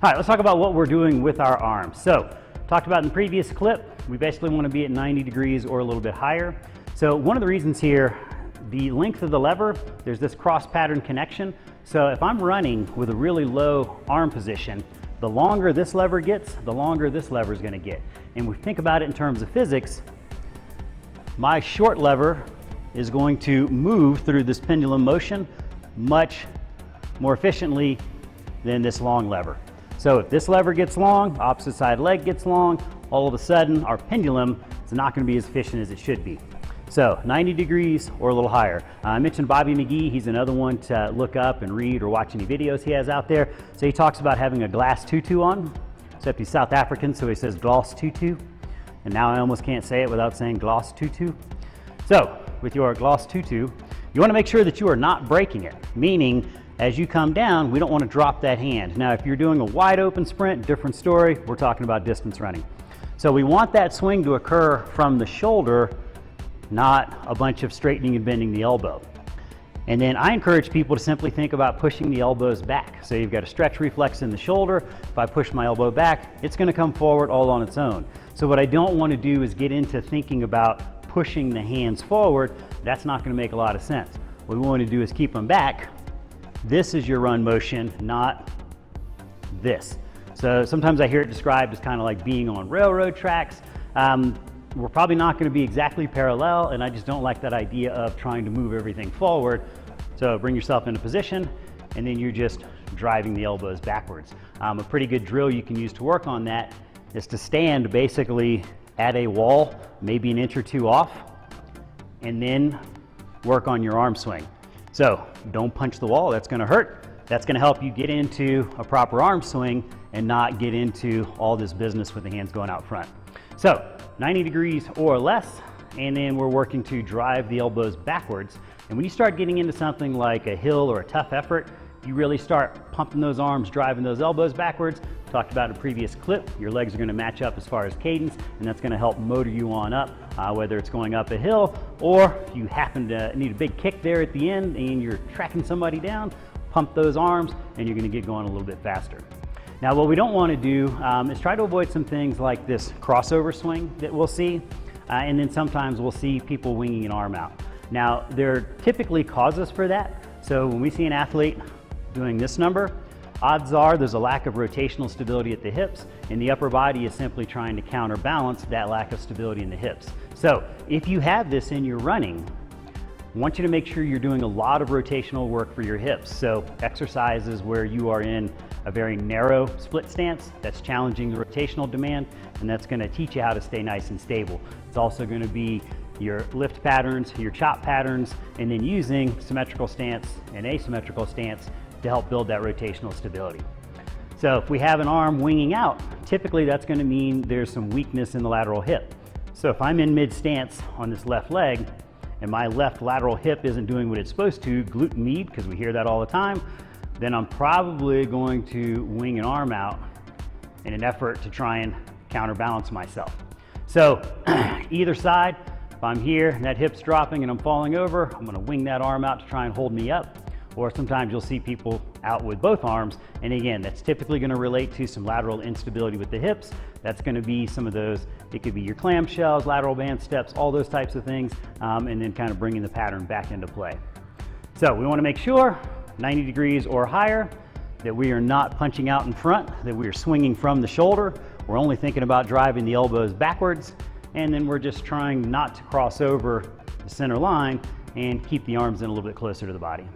All right, let's talk about what we're doing with our arms. So, talked about in the previous clip, we basically want to be at 90 degrees or a little bit higher. So one of the reasons here, the length of the lever, there's this cross pattern connection. So if I'm running with a really low arm position, the longer this lever gets, the longer this lever is going to get. And we think about it in terms of physics, my short lever is going to move through this pendulum motion much more efficiently than this long lever. So if this lever gets long, opposite side leg gets long, all of a sudden our pendulum is not going to be as efficient as it should be. So 90 degrees or a little higher. I mentioned Bobby McGee. He's another one to look up and read or watch any videos he has out there. So he talks about having a glass tutu on, except he's South African, so he says gloss tutu. And now I almost can't say it without saying gloss tutu. So with your gloss tutu, you want to make sure that you are not breaking it, meaning as you come down, we don't want to drop that hand. Now, if you're doing a wide open sprint, different story, we're talking about distance running. So we want that swing to occur from the shoulder, not a bunch of straightening and bending the elbow. And then I encourage people to simply think about pushing the elbows back. So you've got a stretch reflex in the shoulder. If I push my elbow back, it's going to come forward all on its own. So what I don't want to do is get into thinking about pushing the hands forward. That's not going to make a lot of sense. What we want to do is keep them back. This is your run motion, not this. So sometimes I hear it described as kind of like being on railroad tracks. We're probably not going to be exactly parallel, and I just don't like that idea of trying to move everything forward. So bring yourself into position, and then you're just driving the elbows backwards. A pretty good drill you can use to work on that is to stand basically at a wall, maybe an inch or two off, and then work on your arm swing. So don't punch the wall, that's going to hurt. That's going to help you get into a proper arm swing and not get into all this business with the hands going out front. So 90 degrees or less, and then we're working to drive the elbows backwards. And when you start getting into something like a hill or a tough effort, you really start pumping those arms, driving those elbows backwards. Talked about in a previous clip, your legs are going to match up as far as cadence, and that's going to help motor you on up, whether it's going up a hill or if you happen to need a big kick there at the end and you're tracking somebody down, pump those arms and you're going to get going a little bit faster. Now what we don't want to do is try to avoid some things like this crossover swing that we'll see, and then sometimes we'll see people winging an arm out. Now there are typically causes for that. So when we see an athlete doing this number, odds are there's a lack of rotational stability at the hips, and the upper body is simply trying to counterbalance that lack of stability in the hips. So if you have this in your running, I want you to make sure you're doing a lot of rotational work for your hips. So exercises where you are in a very narrow split stance, that's challenging the rotational demand, and that's going to teach you how to stay nice and stable. It's also going to be your lift patterns, your chop patterns, and then using symmetrical stance and asymmetrical stance to help build that rotational stability. So if we have an arm winging out, typically that's going to mean there's some weakness in the lateral hip. So if I'm in mid stance on this left leg and my left lateral hip isn't doing what it's supposed to, glute med, because we hear that all the time, then I'm probably going to wing an arm out in an effort to try and counterbalance myself. So either side, if I'm here and that hip's dropping and I'm falling over, I'm going to wing that arm out to try and hold me up. Or sometimes you'll see people out with both arms, and again, that's typically going to relate to some lateral instability with the hips. That's going to be some of those, it could be your clamshells, lateral band steps, all those types of things, and then kind of bringing the pattern back into play. So we want to make sure 90 degrees or higher, that we are not punching out in front, that we are swinging from the shoulder. We're only thinking about driving the elbows backwards, and then we're just trying not to cross over the center line and keep the arms in a little bit closer to the body.